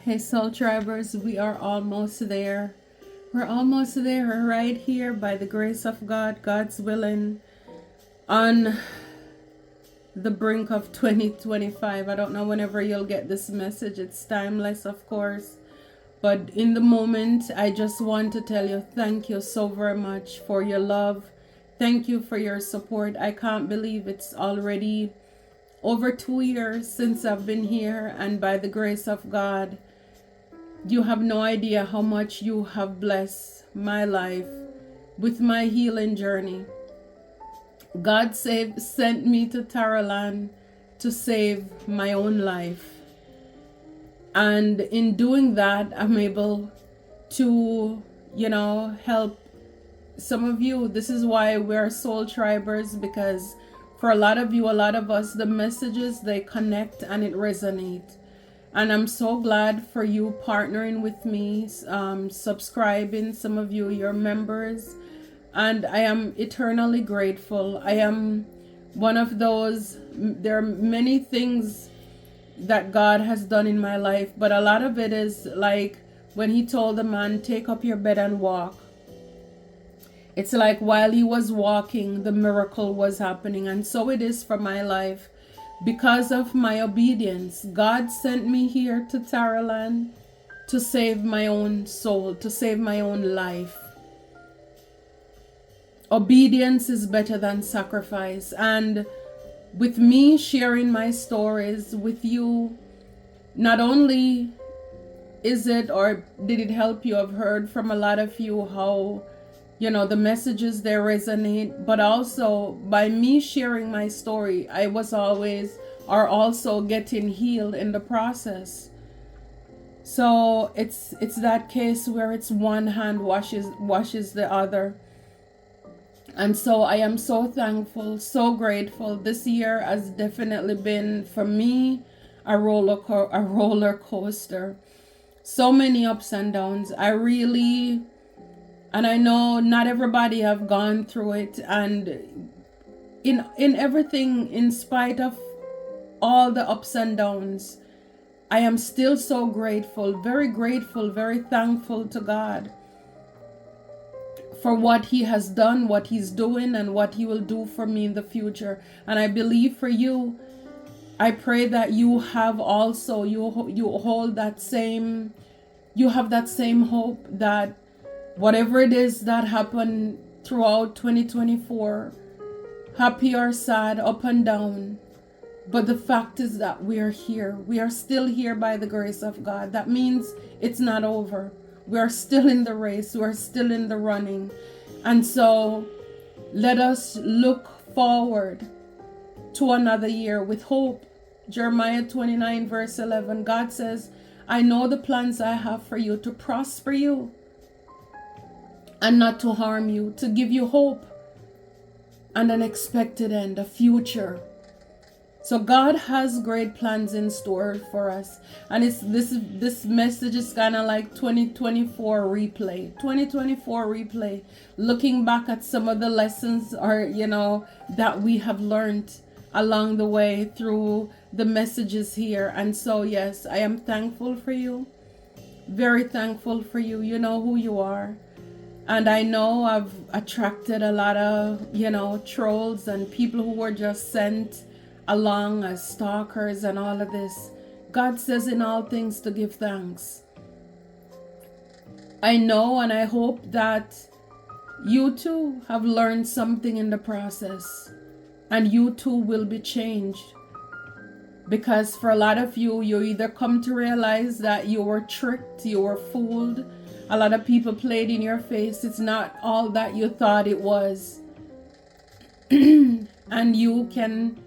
Hey, Soul Tribers, we are almost there. We're almost there right here by the grace of God, God's willing, on the brink of 2025. I don't know whenever you'll get this message. It's timeless, of course. But in the moment, I just want to tell you thank you so very much for your love. Thank you for your support. I can't believe it's already over 2 years since I've been here, and by the grace of God, you have no idea how much you have blessed my life with my healing journey. God sent me to Taraland to save my own life. And in doing that, I'm able to, help some of you. This is why we're soul tribers, because for a lot of you, a lot of us, the messages, they connect and it resonates. And I'm so glad for you partnering with me, subscribing. Some of you, you're members. And I am eternally grateful. I am one of those, there are many things that God has done in my life, but a lot of it is like when he told the man, take up your bed and walk. It's like while he was walking, the miracle was happening. And so it is for my life. Because of my obedience, God sent me here to Taraland to save my own soul, to save my own life. Obedience is better than sacrifice. And with me sharing my stories with you, not only is it, or did it help you, I've heard from a lot of you how, the messages, they resonate, but also by me sharing my story, I was always, or also getting healed in the process. So it's that case where it's one hand washes the other. And so I am so thankful, so grateful. This year has definitely been, for me, a roller coaster. So many ups and downs. And I know not everybody have gone through it. And in everything, in spite of all the ups and downs, I am still so grateful, very thankful to God for what he has done, what he's doing, and what he will do for me in the future. And I believe for you, I pray that you have also, you hold that same, you have that same hope that whatever it is that happened throughout 2024, happy or sad, up and down, but the fact is that we are here. We are still here by the grace of God. That means it's not over. We are still in the race. We are still in the running. And so let us look forward to another year with hope. Jeremiah 29 verse 11, God says, I know the plans I have for you, to prosper you and not to harm you, to give you hope and an expected end, a future. So God has great plans in store for us. And this message is kind of like 2024 replay. 2024 replay. Looking back at some of the lessons that we have learned along the way through the messages here. And so yes, I am thankful for you. Very thankful for you. You know who you are. And I know I've attracted a lot of, trolls and people who were just sent along as stalkers and all of this. God says in all things to give thanks. I know and I hope that you too have learned something in the process, and you too will be changed. Because for a lot of you, you either come to realize that you were tricked, you were fooled. A lot of people played in your face. It's not all that you thought it was. And you can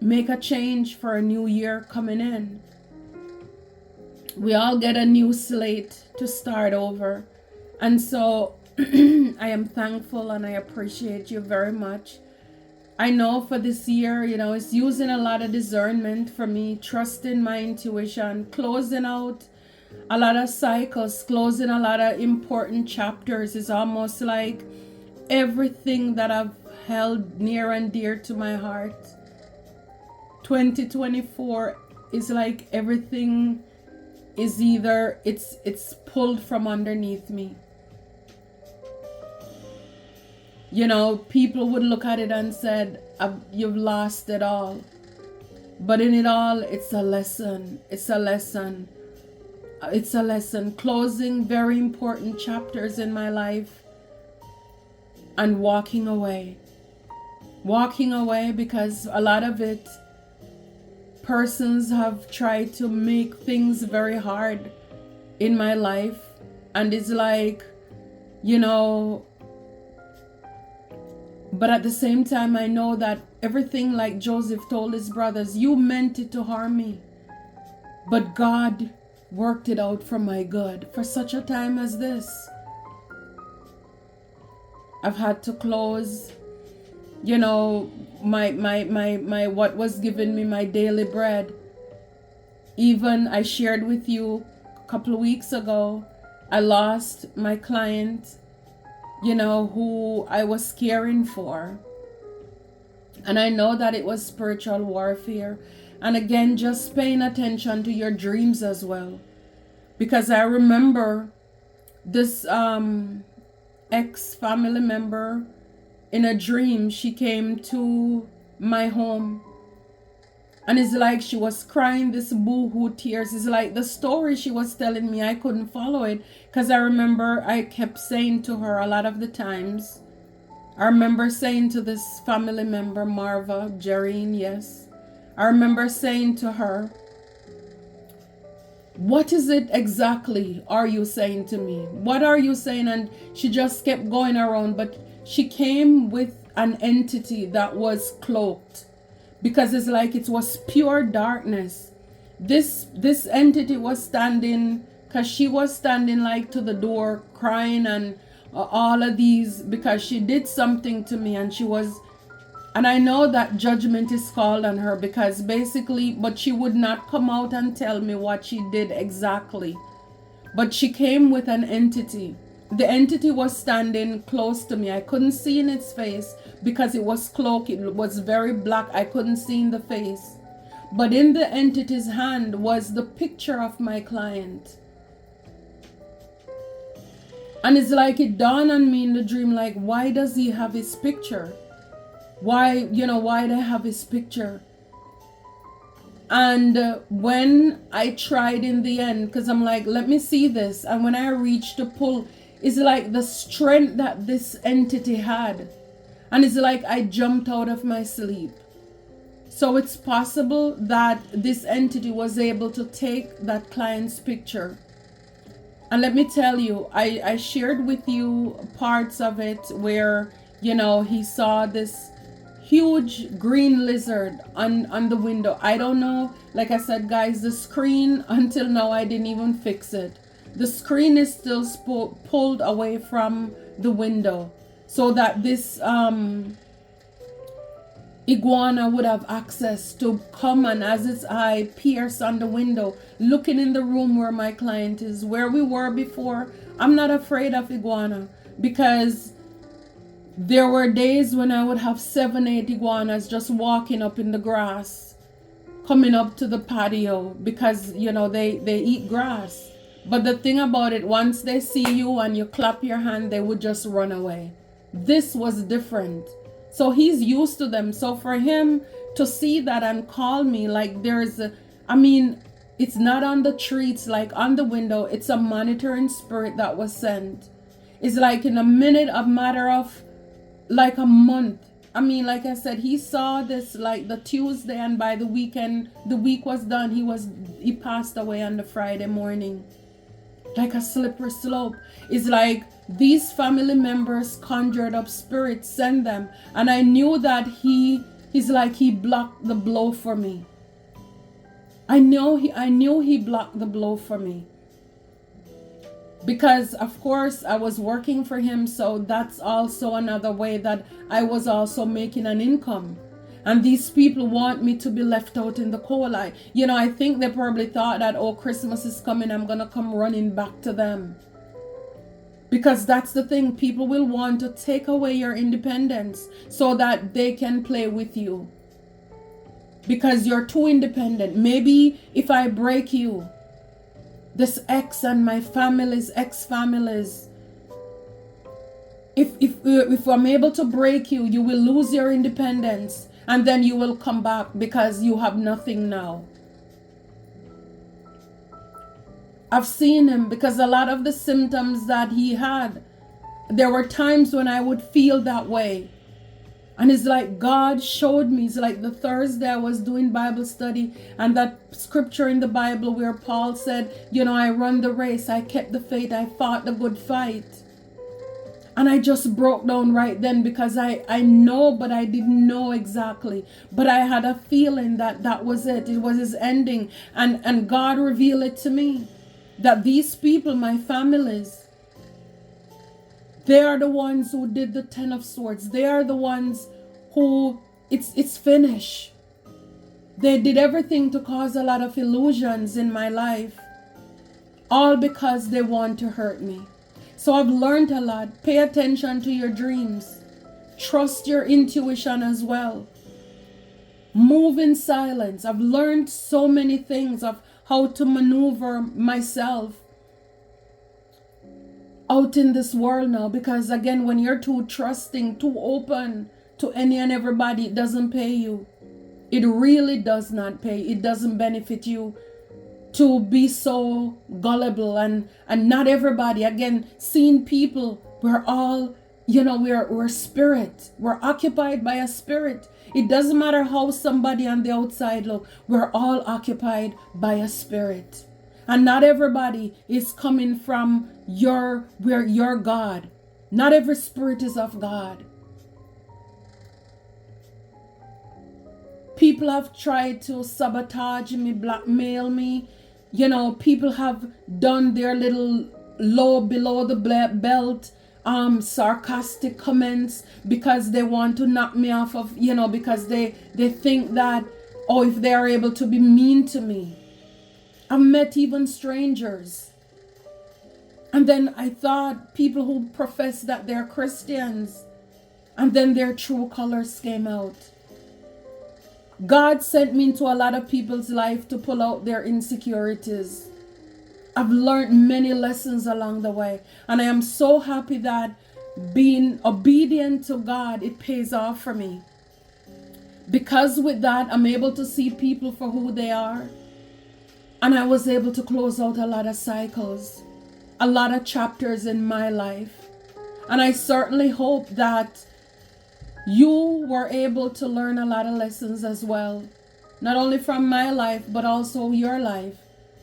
make a change for a new year coming in. We all get a new slate to start over. And so I am thankful and I appreciate you very much. I know for this year, it's using a lot of discernment for me, trusting my intuition, closing out a lot of cycles, closing a lot of important chapters. Is almost like everything that I've held near and dear to my heart. 2024 is like everything is either it's pulled from underneath me. You know, people would look at it and said, you've lost it all. But in it all, it's a lesson. It's a lesson. It's a lesson. Closing very important chapters in my life and walking away. Walking away because a lot of it, persons have tried to make things very hard in my life. And it's like, you know, but at the same time, I know that everything, like Joseph told his brothers, you meant it to harm me, but God worked it out for my good. For such a time as this, I've had to close, you know, my what was given me, my daily bread. Even I shared with you a couple of weeks ago, I lost my client, you know, who I was caring for. And I know that it was spiritual warfare. And again, just paying attention to your dreams as well. Because I remember this ex-family member, in a dream, she came to my home. And it's like she was crying this boo-hoo tears. It's like the story she was telling me, I couldn't follow it. Because I remember I kept saying to her a lot of the times. I remember saying to this family member, Marva, Jareen, yes. I remember saying to her, what is it exactly are you saying to me? What are you saying? And she just kept going around. But she came with an entity that was cloaked. Because it's like it was pure darkness. This entity was standing, because she was standing like to the door crying and all of these, because she did something to me and she was, and I know that judgment is called on her because basically, but she would not come out and tell me what she did exactly. But she came with an entity. The entity was standing close to me. I couldn't see in its face because it was cloaked. It was very black. I couldn't see in the face. But in the entity's hand was the picture of my client. And it's like it dawned on me in the dream, like, why does he have his picture? Why, you know, why they have his picture? And when I tried in the end, because I'm like, let me see this. And when I reached to pull, it's like the strength that this entity had. And it's like I jumped out of my sleep. So it's possible that this entity was able to take that client's picture. And let me tell you, I shared with you parts of it where, you know, he saw this huge green lizard on the window. I don't know, like I said, guys, the screen, until now, I didn't even fix it. The screen is still pulled away from the window so that this iguana would have access to come and as its eye pierce on the window, looking in the room where my client is, where we were before. I'm not afraid of iguana because there were days when I would have 7-8 iguanas just walking up in the grass, coming up to the patio because, you know, they eat grass. But the thing about it, once they see you and you clap your hand, they would just run away. This was different. So he's used to them. So for him to see that and call me, like there's a, I mean, it's not on the tree, it's like on the window. It's a monitoring spirit that was sent. It's like in a minute, a matter of like a month. I mean, like I said, he saw this like the Tuesday, and by the weekend, the week was done. He passed away on the Friday morning. Like a slippery slope. It's like these family members conjured up spirits, send them. And I knew that he's like he blocked the blow for me. I knew he blocked the blow for me. Because of course I was working for him, so that's also another way that I was also making an income. And these people want me to be left out in the cold. I think they probably thought that, oh, Christmas is coming, I'm going to come running back to them. Because that's the thing. People will want to take away your independence so that they can play with you. Because you're too independent. Maybe if I break you, this ex and my family's ex-families. If I'm able to break you, you will lose your independence, and then you will come back because you have nothing now. I've seen him, because a lot of the symptoms that he had, there were times when I would feel that way. And it's like God showed me. It's like the Thursday I was doing Bible study, and that scripture in the Bible where Paul said, I run the race, I kept the faith, I fought the good fight. And I just broke down right then, because I know, but I didn't know exactly. But I had a feeling that that was it. It was his ending. And God revealed it to me, that these people, my families, they are the ones who did the 10 of Swords. They are the ones who, it's finished. They did everything to cause a lot of illusions in my life, all because they want to hurt me. So I've learned a lot. Pay attention to your dreams. Trust your intuition as well. Move in silence. I've learned so many things of how to maneuver myself out in this world now, because again, when you're too trusting, too open to any and everybody, it doesn't pay you. It really does not pay. It doesn't benefit you to be so gullible, and not everybody. Again, seeing people, we're all, we're spirit. We're occupied by a spirit. It doesn't matter how somebody on the outside look. We're all occupied by a spirit. And not everybody is coming from your God. Not every spirit is of God. People have tried to sabotage me, blackmail me. People have done their little low below the belt sarcastic comments, because they want to knock me off of, because they think that, if they are able to be mean to me. I've met even strangers. And then I thought people who profess that they're Christians, and then their true colors came out. God sent me into a lot of people's life to pull out their insecurities. I've learned many lessons along the way, and I am so happy that being obedient to God, it pays off for me. Because with that, I'm able to see people for who they are. And I was able to close out a lot of cycles, a lot of chapters in my life. And I certainly hope that you were able to learn a lot of lessons as well. Not only from my life, but also your life.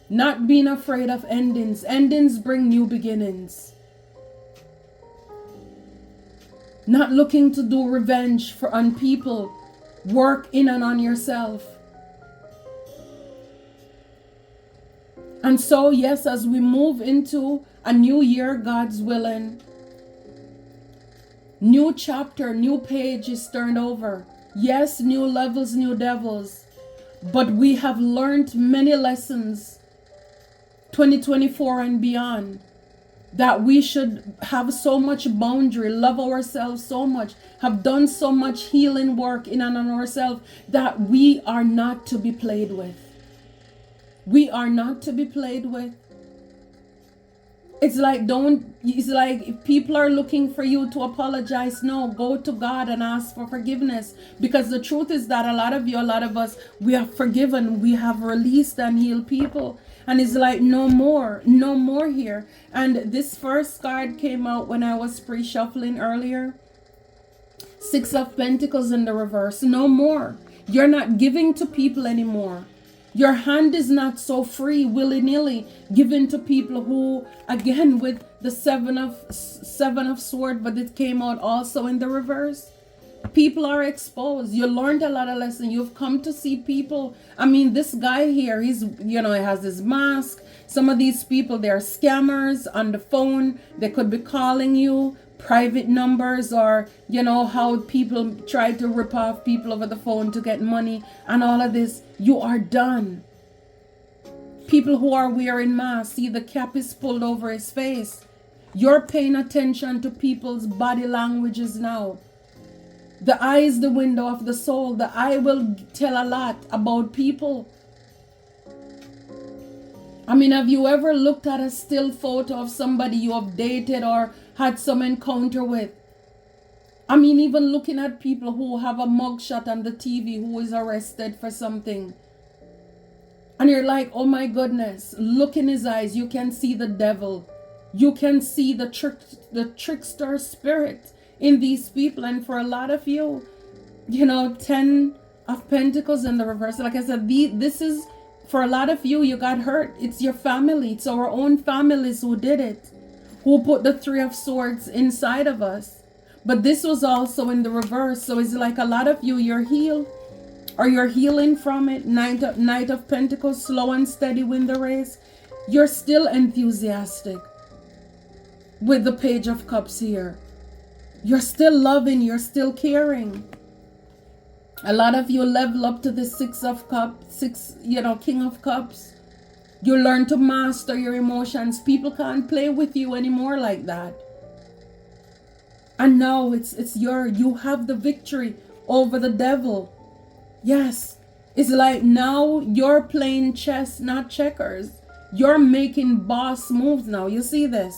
Not being afraid of endings. Endings bring new beginnings. Not looking to do revenge on people. Work in and on yourself. And so, yes, as we move into a new year, God's willing, new chapter, new page is turned over. Yes, new levels, new devils. But we have learned many lessons, 2024 and beyond, that we should have so much boundary, love ourselves so much, have done so much healing work in and on ourselves, that we are not to be played with. We are not to be played with. It's like if people are looking for you to apologize, no, go to God and ask for forgiveness. Because the truth is that a lot of us, we have forgiven, we have released and healed people. And it's like, no more here. And this first card came out when I was pre-shuffling earlier. 6 of Pentacles in the reverse. No more. You're not giving to people anymore. Your hand is not so free, willy-nilly, given to people who, again, with the 7 of Swords, but it came out also in the reverse. People are exposed. You learned a lot of lessons. You've come to see people. I mean, this guy here, he has his mask. Some of these people, they're scammers on the phone. They could be calling you private numbers, or how people try to rip off people over the phone to get money and all of this. You are done. People who are wearing masks, see the cap is pulled over his face. You're paying attention to people's body languages now. The eye is the window of the soul. The eye will tell a lot about people. I mean, have you ever looked at a still photo of somebody you have dated or had some encounter with? I mean, even looking at people who have a mugshot on the TV who is arrested for something. And you're like, oh my goodness, look in his eyes. You can see the devil. You can see the trickster spirit in these people. And for a lot of you, 10 of Pentacles in the reverse. Like I said, this is, for a lot of you, you got hurt. It's your family. It's our own families who did it, who put the 3 of Swords inside of us. But this was also in the reverse. So it's like a lot of you, you're healed or you're healing from it. Knight of Pentacles, slow and steady win the race. You're still enthusiastic with the Page of Cups here. You're still loving. You're still caring. A lot of you level up to the 6 of Cups, King of Cups. You learn to master your emotions. People can't play with you anymore like that. And now you have the victory over the devil. Yes. It's like now you're playing chess, not checkers. You're making boss moves now. You see this?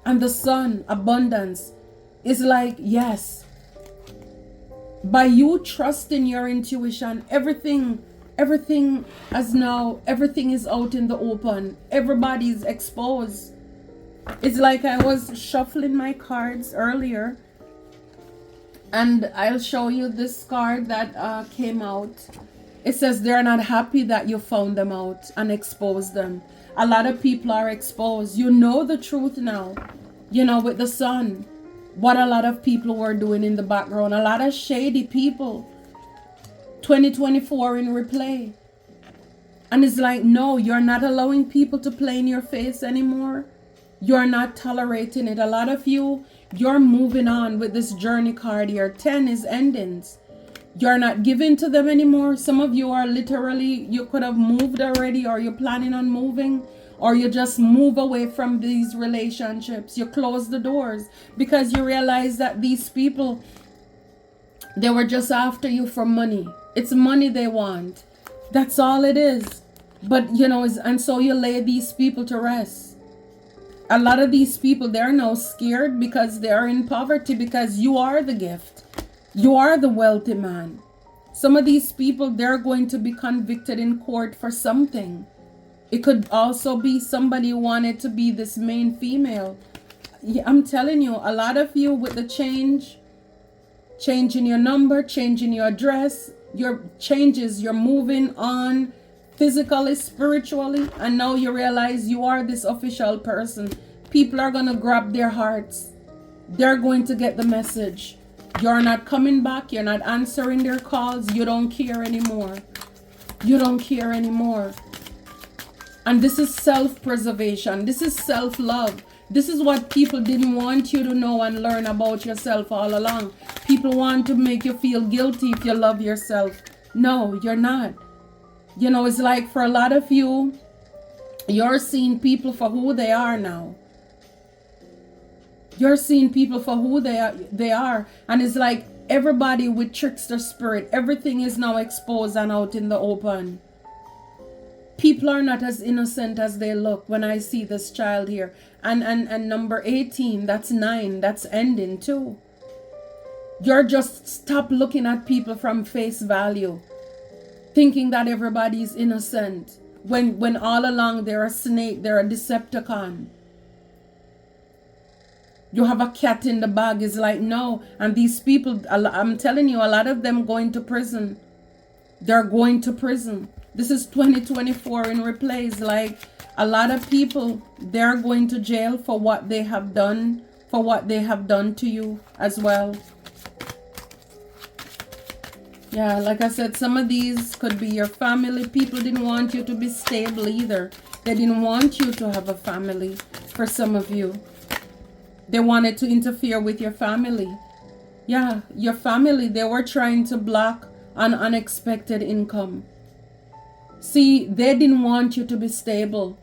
And the Sun, abundance, is like, yes. By you trusting your intuition, everything is out in the open. Everybody's exposed. It's like I was shuffling my cards earlier, and I'll show you this card that came out. It says they're not happy that you found them out and exposed them. A lot of people are exposed. You know the truth now. With the Sun, what a lot of people were doing in the background. A lot of shady people. 2024 in replay. And it's like, no, you're not allowing people to play in your face anymore. You're not tolerating it. A lot of you, you're moving on with this journey card here. 10 is endings. You're not giving to them anymore. Some of you are literally, you could have moved already, or you're planning on moving, or you just move away from these relationships. You close the doors because you realize that these people, they were just after you for money. It's money they want. That's all it is. But, and so you lay these people to rest. A lot of these people, they're now scared because they're in poverty, because you are the gift. You are the wealthy man. Some of these people, they're going to be convicted in court for something. It could also be somebody who wanted to be this main female. I'm telling you, a lot of you with the changing your number, changing your address, your changes, you're moving on physically, spiritually, and now you realize you are this official person. People are going to grab their hearts. They're going to get the message. You're not coming back. You're not answering their calls. You don't care anymore. You don't care anymore. And this is self-preservation. This is self-love. This is what people didn't want you to know and learn about yourself all along. People want to make you feel guilty if you love yourself. No, you're not. It's like for a lot of you, you're seeing people for who they are now. You're seeing people for who they are. And it's like everybody with trickster spirit, everything is now exposed and out in the open. People are not as innocent as they look when I see this child here. And number 18, that's 9, that's ending too. You're just stop looking at people from face value, thinking that everybody's innocent, when all along they're a snake, they're a Decepticon. You have a cat in the bag. Is like, no. And these people, I'm telling you, a lot of them going to prison. They're going to prison. This is 2024 in replays. Like a lot of people, they're going to jail for what they have done, to you as well. Yeah, like I said, some of these could be your family. People didn't want you to be stable either. They didn't want you to have a family. For some of you, they wanted to interfere with your family. Yeah, your family, they were trying to block an unexpected income. See, they didn't want you to be stable.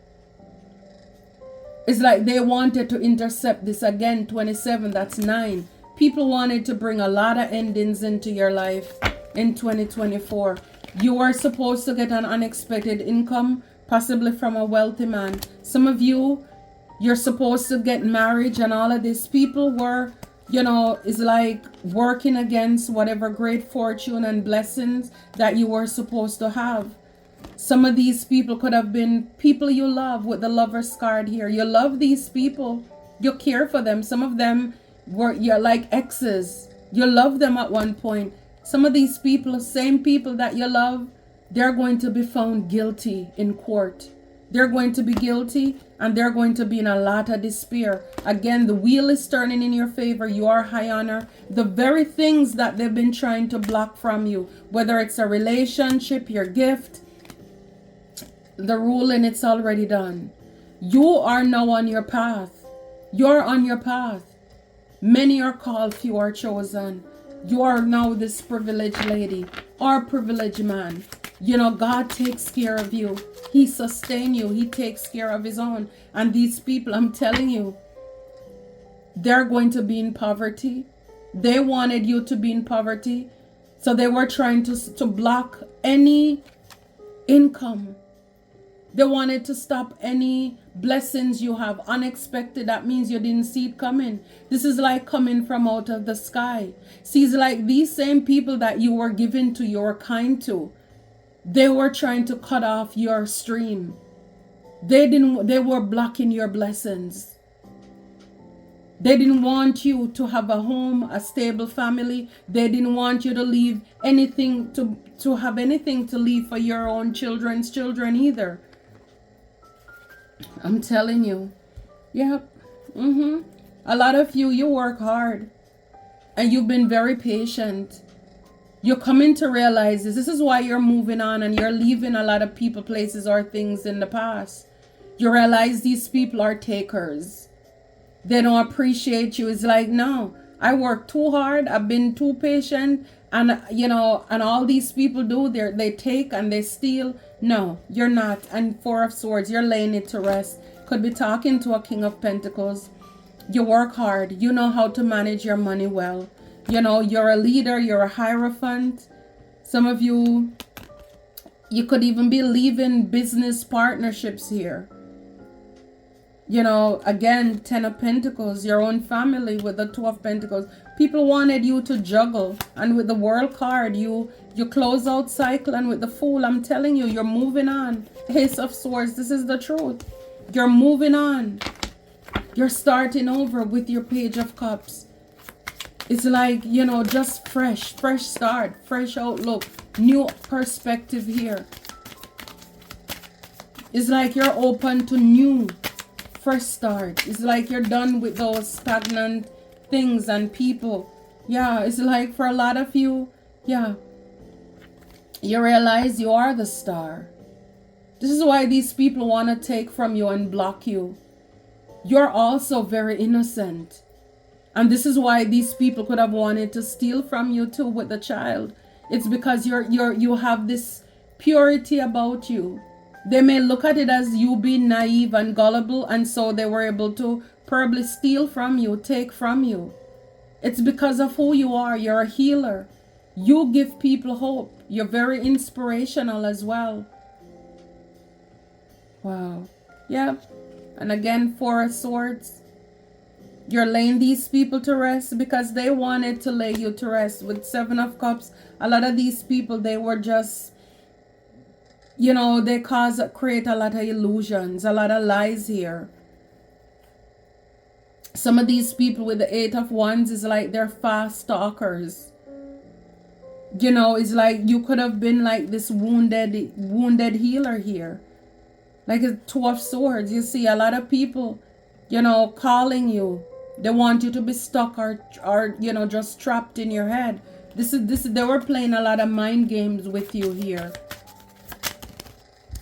It's like they wanted to intercept this again. 27, that's 9. People wanted to bring a lot of endings into your life in 2024. You were supposed to get an unexpected income. possibly from a wealthy man. Some of you, you're supposed to get married and all of this. People were, is like working against whatever great fortune and blessings that you were supposed to have. Some of these people could have been people you love with the lover's card here. You love these people. You care for them. Some of them you're like exes. You love them at one point. Some of these people, same people that you love, they're going to be found guilty in court. They're going to be guilty and they're going to be in a lot of despair. Again, the wheel is turning in your favor. You are high honor. The very things that they've been trying to block from you, whether it's a relationship, your gift, the ruling, it's already done. You are now on your path. You're on your path. Many are called, few are chosen. You are now this privileged lady or privileged man. God takes care of you. He sustains you. He takes care of his own. And these people, I'm telling you, they're going to be in poverty. They wanted you to be in poverty. So they were trying to block any income. They wanted to stop any blessings you have unexpected. That means you didn't see it coming. This is like coming from out of the sky. See, it's like these same people that you were given to, you were kind to. They were trying to cut off your stream. They were blocking your blessings. They didn't want you to have a home, a stable family. They didn't want you to leave anything to have anything to leave for your own children's children either. I'm telling you. Yep. A lot of you work hard and you've been very patient. You're coming to realize this. This is why you're moving on and you're leaving a lot of people, places, or things in the past. You realize these people are takers. They don't appreciate you. It's like, no, I work too hard. I've been too patient. And, and all these people do, they take and they steal. No, you're not. And Four of Swords, you're laying it to rest. Could be talking to a King of Pentacles. You work hard. You know how to manage your money well. You're a leader. You're a hierophant. Some of you could even be leaving business partnerships here. Again, Ten of Pentacles, your own family with the Two of Pentacles. People wanted you to juggle. And with the World card, you close out cycle. And with the Fool, I'm telling you, you're moving on. Ace of Swords, this is the truth. You're moving on. You're starting over with your Page of Cups. It's like, just fresh start, fresh outlook, new perspective here. It's like you're open to new, fresh start. It's like you're done with those stagnant things and people. Yeah, it's like for a lot of you, you realize you are the star. This is why these people want to take from you and block you. You're also very innocent. And this is why these people could have wanted to steal from you too with the child. It's because you have this purity about you. They may look at it as you being naive and gullible, and so they were able to probably steal from you, take from you. It's because of who you are. You're a healer. You give people hope. You're very inspirational as well. Wow. Yeah. And again, Four of Swords. You're laying these people to rest because they wanted to lay you to rest. With Seven of Cups, a lot of these people, they were just, they create a lot of illusions, a lot of lies here. Some of these people with the Eight of Wands is like they're fast stalkers. It's like you could have been like this wounded healer here. Like a Two of Swords. You see a lot of people, calling you. They want you to be stuck or just trapped in your head. They were playing a lot of mind games with you here.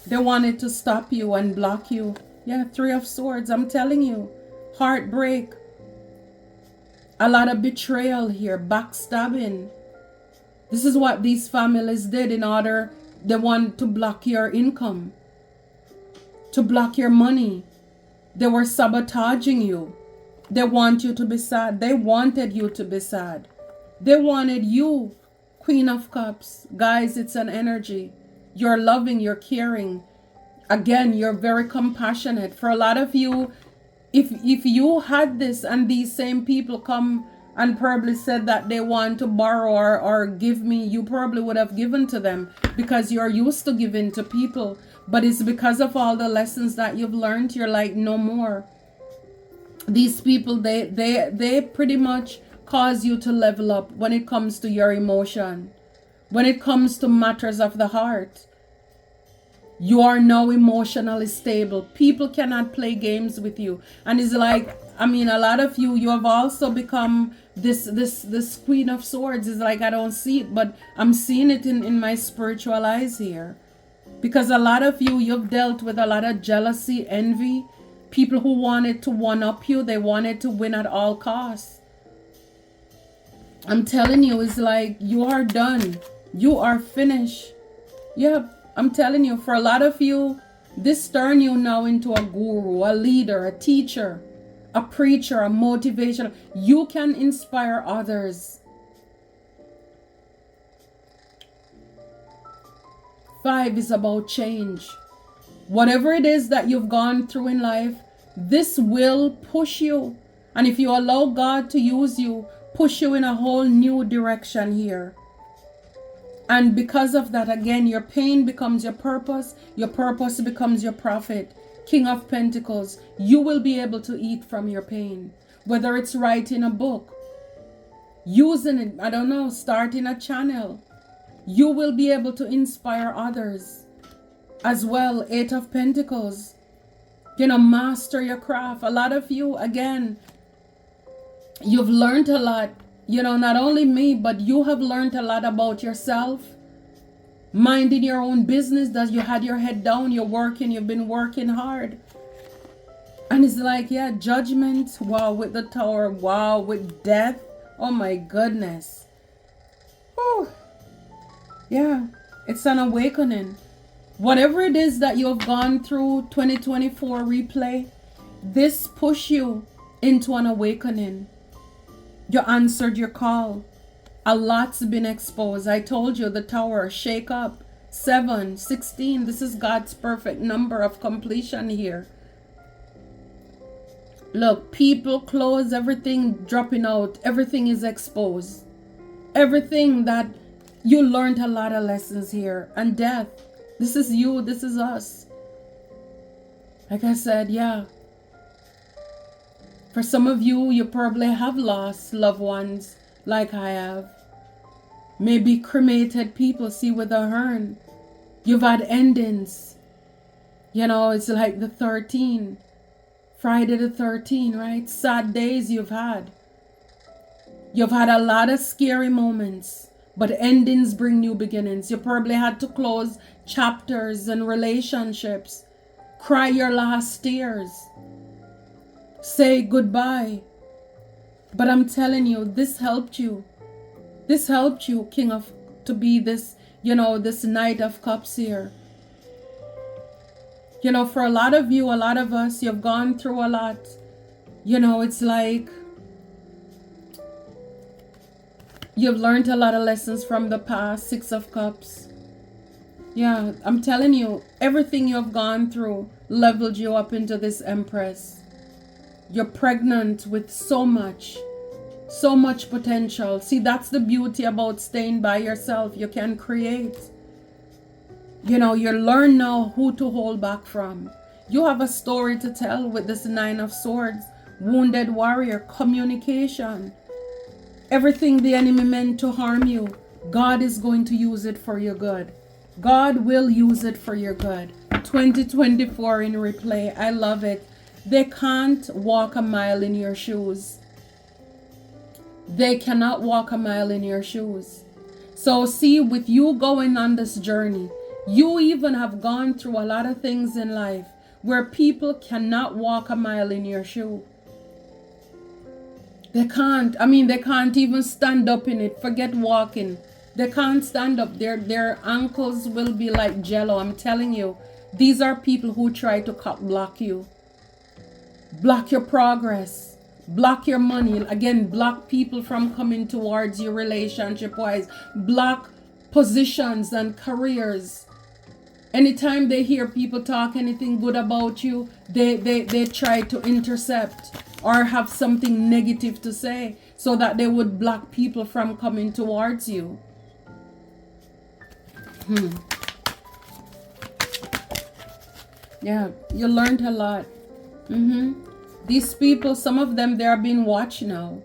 They wanted to stop you and block you. Yeah, Three of Swords, I'm telling you. Heartbreak. A lot of betrayal here, backstabbing. This is what these families did they want to block your income, to block your money. They were sabotaging you. They want you to be sad. They wanted you to be sad. They wanted you, Queen of Cups. Guys, it's an energy. You're loving, you're caring. Again, you're very compassionate. For a lot of you, if you had this and these same people come and probably said that they want to borrow or give me, you probably would have given to them because you're used to giving to people. But it's because of all the lessons that you've learned, you're like, no more. These people, they pretty much cause you to level up when it comes to your emotion. When it comes to matters of the heart, you are now emotionally stable. People cannot play games with you. And it's like, I mean, a lot of you have also become this Queen of Swords. It's like, I don't see it, but I'm seeing it in my spiritual eyes here. Because a lot of you've dealt with a lot of jealousy, envy. People who wanted to one-up you. They wanted to win at all costs. I'm telling you, it's like, you are done. You are finished. Yeah, I'm telling you, for a lot of you, this turn you now into a guru, a leader, a teacher, a preacher, a motivation. You can inspire others. 5 is about change. Whatever it is that you've gone through in life, this will push you. And if you allow God to use you, push you in a whole new direction here. And because of that, again, your pain becomes your purpose becomes your profit. King of Pentacles, you will be able to eat from your pain. Whether it's writing a book, using it, I don't know, starting a channel, you will be able to inspire others as well. 8 of Pentacles, master your craft. A lot of you, again, you've learned a lot. Not only me, but you have learned a lot about yourself. Minding your own business, that you had your head down, you've been working hard. And it's like, yeah, judgment, wow, with the Tower, wow, with death. Oh my goodness. Whew. Yeah, it's an awakening. Whatever it is that you have gone through, 2024 replay, this push you into an awakening. You answered your call. A lot's been exposed. I told you, the Tower, shake up. 7, 16, this is God's perfect number of completion here. Look, people, clothes, everything dropping out. Everything is exposed. Everything that you learned, a lot of lessons here. And death. This is you. This is us. Like I said, yeah. For some of you, you probably have lost loved ones like I have. Maybe cremated people, see with a urn. You've had endings. It's like the 13. Friday the 13th, right? Sad days you've had. You've had a lot of scary moments. But endings bring new beginnings. You probably had to close chapters and relationships. Cry your last tears. Say goodbye. But I'm telling you, this helped you. This helped you, to be this, this Knight of Cups here. For a lot of you, a lot of us, you've gone through a lot. It's like you've learned a lot of lessons from the past. 6 of Cups. Yeah, I'm telling you, everything you've gone through leveled you up into this Empress. You're pregnant with so much potential. See, that's the beauty about staying by yourself. You can create. You learn now who to hold back from. You have a story to tell with this 9 of Swords. Wounded warrior, communication. Everything the enemy meant to harm you, God is going to use it for your good. God will use it for your good. 2024 in replay. I love it. They can't walk a mile in your shoes. They cannot walk a mile in your shoes. So see, with you going on this journey, you even have gone through a lot of things in life where people cannot walk a mile in your shoe. They can't. They can't even stand up in it. Forget walking. They can't stand up. Their ankles will be like jello. I'm telling you. These are people who try to block you. Block your progress. Block your money. Again, block people from coming towards you relationship-wise. Block positions and careers. Anytime they hear people talk anything good about you, they try to intercept or have something negative to say so that they would block people from coming towards you. Yeah, you learned a lot. These people, some of them, they are being watched now.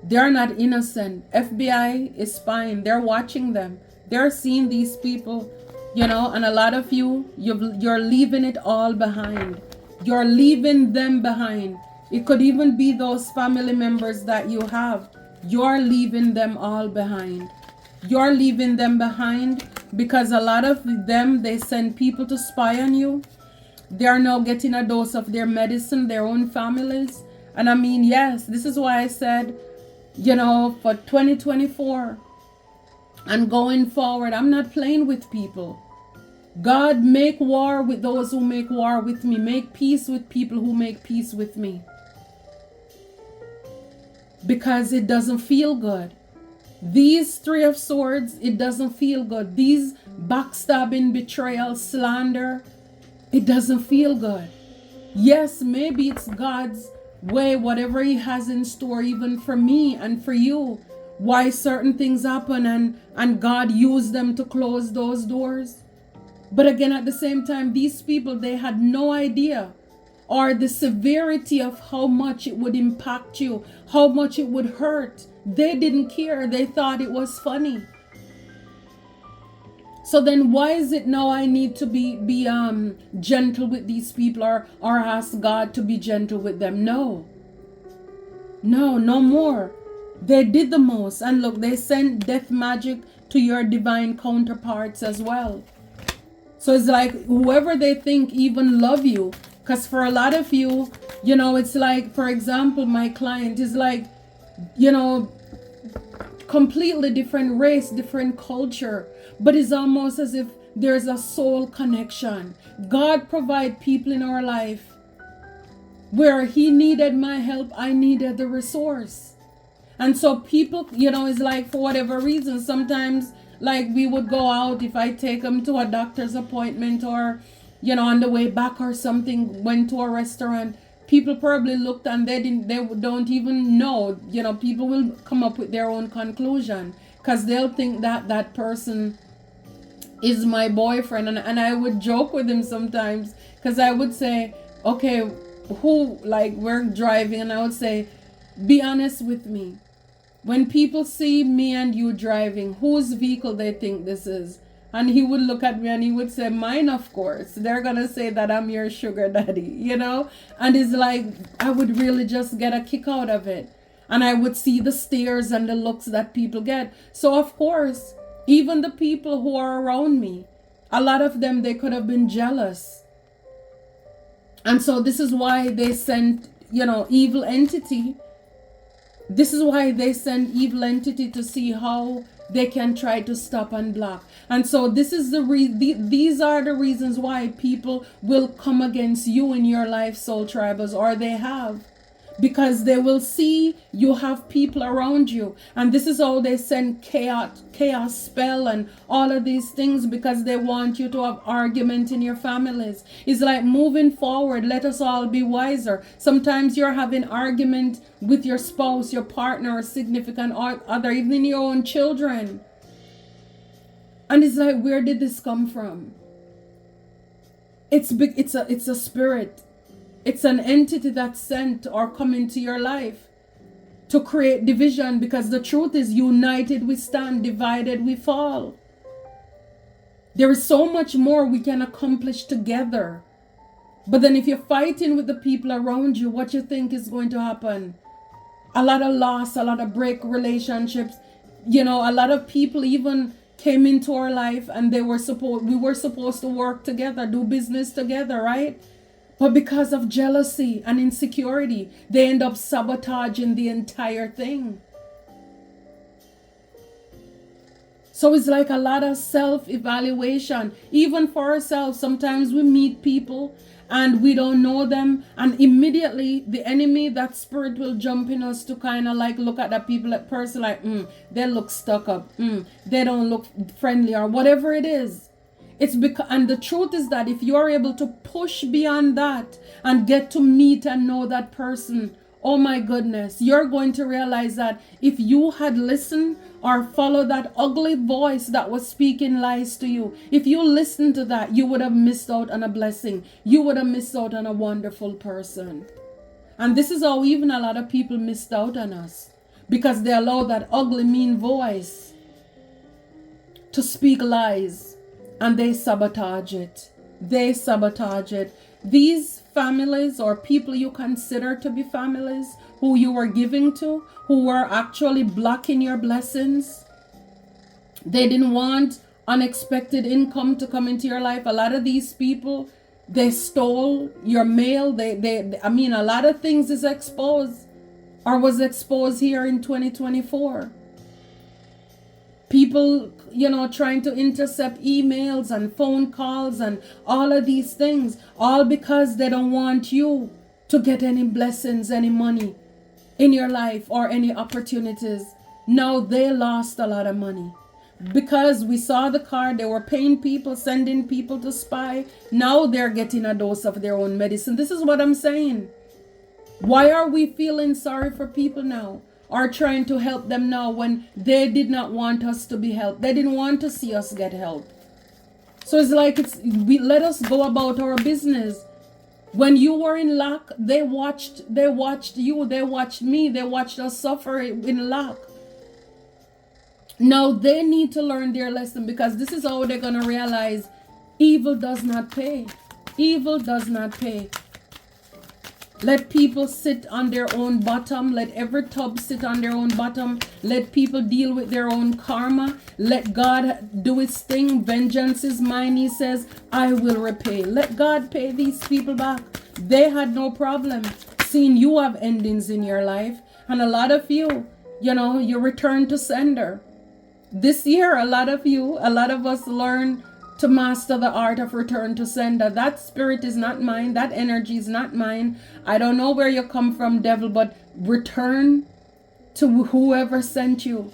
They are not innocent. FBI is spying. They're watching them. They're seeing these people, and a lot of you're leaving it all behind. You're leaving them behind. It could even be those family members that you have. You're leaving them all behind. You're leaving them behind because a lot of them, they send people to spy on you. They are now getting a dose of their medicine, their own families. And I mean, yes, this is why I said, for 2024 and going forward, I'm not playing with people. God, make war with those who make war with me. Make peace with people who make peace with me. Because it doesn't feel good. These Three of Swords, it doesn't feel good. These backstabbing, betrayal, slander, it doesn't feel good. Yes, maybe it's God's way, whatever He has in store, even for me and for you. Why certain things happen and God used them to close those doors. But again, at the same time, these people, they had no idea or the severity of how much it would impact you, how much it would hurt. They didn't care. They thought it was funny. So then why is it now I need to be gentle with these people or ask God to be gentle with them? No, no more. They did the most. And look, they sent death magic to your divine counterparts as well. So it's like whoever they think even love you. Because for a lot of you, it's like, for example, my client is like, completely different race, different culture. But it's almost as if there's a soul connection. God provide people in our life where He needed my help, I needed the resource. And so people, it's like for whatever reason, sometimes like we would go out, if I take them to a doctor's appointment or, on the way back or something, went to a restaurant, people probably looked and they don't even know, people will come up with their own conclusion because they'll think that that person is my boyfriend. And I would joke with him sometimes because I would say, okay, we're driving and I would say, be honest with me. When people see me and you driving, whose vehicle they think this is? And he would look at me and he would say, mine, of course. They're going to say that I'm your sugar daddy, And it's like, I would really just get a kick out of it. And I would see the stares and the looks that people get. So, of course, even the people who are around me, a lot of them, they could have been jealous. And so this is why they sent, evil entity. This is why they send evil entity to see how they can try to stop and block. And so this is these are the reasons why people will come against you in your life, soul tribals, or they have. Because they will see you have people around you. And this is how they send chaos spell and all of these things, because they want you to have argument in your families. It's like moving forward, let us all be wiser. Sometimes you're having argument with your spouse, your partner, or significant other, even your own children. And it's like, where did this come from? It's a spirit. It's an entity that's sent or come into your life to create division, because the truth is, united we stand, divided we fall. There is so much more we can accomplish together. But then if you're fighting with the people around you, what you think is going to happen? A lot of loss, a lot of break relationships. A lot of people even came into our life and we were supposed to work together, do business together, right? But because of jealousy and insecurity, they end up sabotaging the entire thing. So it's like a lot of self-evaluation, even for ourselves. Sometimes we meet people and we don't know them, and immediately the enemy, that spirit, will jump in us to kind of like look at that people, that person, like, they look stuck up, they don't look friendly, or whatever it is. It's because, and the truth is that if you are able to push beyond that and get to meet and know that person, oh my goodness, you're going to realize that if you had listened or followed that ugly voice that was speaking lies to you, if you listened to that, you would have missed out on a blessing. You would have missed out on a wonderful person. And this is how even a lot of people missed out on us, because they allow that ugly, mean voice to speak lies, and they sabotage it. They sabotage it. These families or people you consider to be families, who you were giving to, who were actually blocking your blessings, they didn't want unexpected income to come into your life. A lot of these people, they stole your mail. I mean, a lot of things is exposed or was exposed here in 2024. People, trying to intercept emails and phone calls and all of these things, all because they don't want you to get any blessings, any money in your life or any opportunities. Now they lost a lot of money because we saw the card. They were paying people, sending people to spy. Now they're getting a dose of their own medicine. This is what I'm saying. Why are we feeling sorry for people now, or trying to help them now, when they did not want us to be helped? They didn't want to see us get help. So it's like we let us go about our business. When you were in lack, they watched you, they watched me, they watched us suffer in lack. Now they need to learn their lesson, because this is how they're going to realize evil does not pay. Evil does not pay. Let people sit on their own bottom. Let every tub sit on their own bottom. Let people deal with their own karma. Let God do his thing. Vengeance is mine, he says. I will repay. Let God pay these people back. They had no problem seeing you have endings in your life. And a lot of you, you return to sender. This year, a lot of us learn to master the art of return to sender. That spirit is not mine. That energy is not mine. I don't know where you come from, devil, but return to whoever sent you.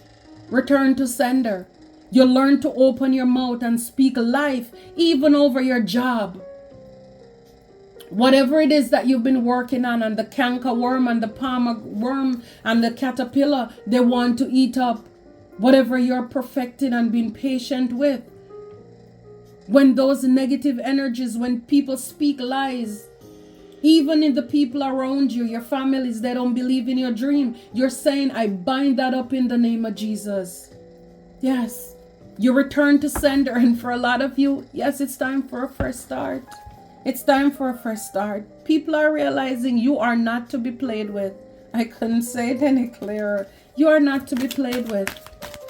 Return to sender. You learn to open your mouth and speak life, even over your job. Whatever it is that you've been working on, and the canker worm and the palmer worm and the caterpillar, they want to eat up whatever you're perfecting and being patient with. When those negative energies, when people speak lies, even if the people around you, your families, they don't believe in your dream, you're saying, I bind that up in the name of Jesus. Yes, you return to sender. And for a lot of you, yes, it's time for a fresh start. It's time for a fresh start. People are realizing you are not to be played with. I couldn't say it any clearer. You are not to be played with.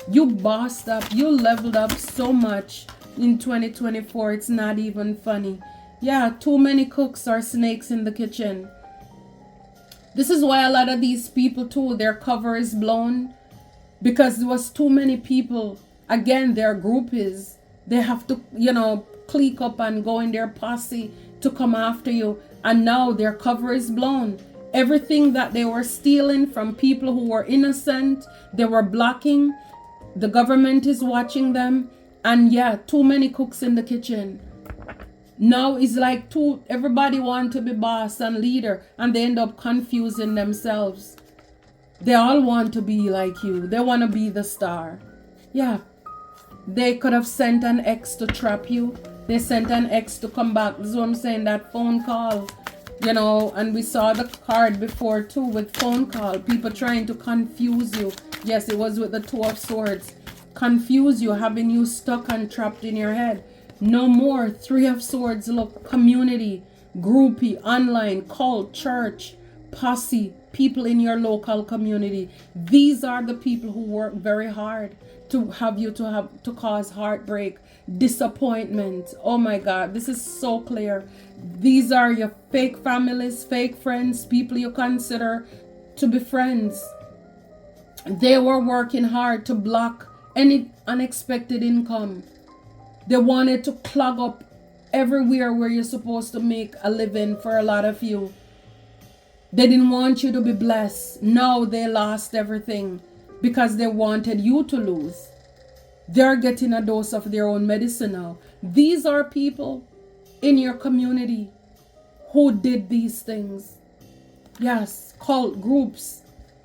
You bossed up. You leveled up so much in 2024. It's not even funny. Yeah, too many cooks are snakes in the kitchen. This is why a lot of these people too, their cover is blown, because there was too many people. Again, their groupies, they have to, clique up and go in their posse to come after you, and now their cover is blown. Everything that they were stealing from people who were innocent, they were blocking. The government is watching them. And yeah, too many cooks in the kitchen. Now it's like everybody want to be boss and leader, and they end up confusing themselves. They all want to be like you. They want to be the star. Yeah. They could have sent an ex to trap you. They sent an ex to come back. This is what I'm saying, that phone call. And we saw the card before too with phone call. People trying to confuse you. Yes, it was with the Two of Swords. Confuse you, having you stuck and trapped in your head. No more. Three of Swords. Look, community, groupie, online, cult, church, posse, people in your local community. These are the people who work very hard to have you to cause heartbreak, disappointment. Oh my God, this is so clear. These are your fake families, fake friends, people you consider to be friends. They were working hard to block any unexpected income. They wanted to clog up everywhere where you're supposed to make a living for a lot of you. They didn't want you to be blessed. Now they lost everything because they wanted you to lose. They're getting a dose of their own medicine now. These are people in your community who did these things. Yes, cult groups.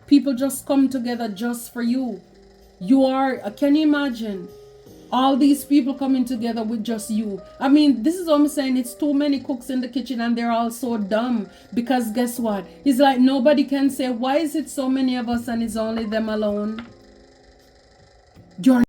People just come together just for you. You are, can you imagine? All these people coming together with just you. I mean, this is what I'm saying. It's too many cooks in the kitchen and they're all so dumb. Because guess what? It's like nobody can say, why is it so many of us and it's only them alone? You're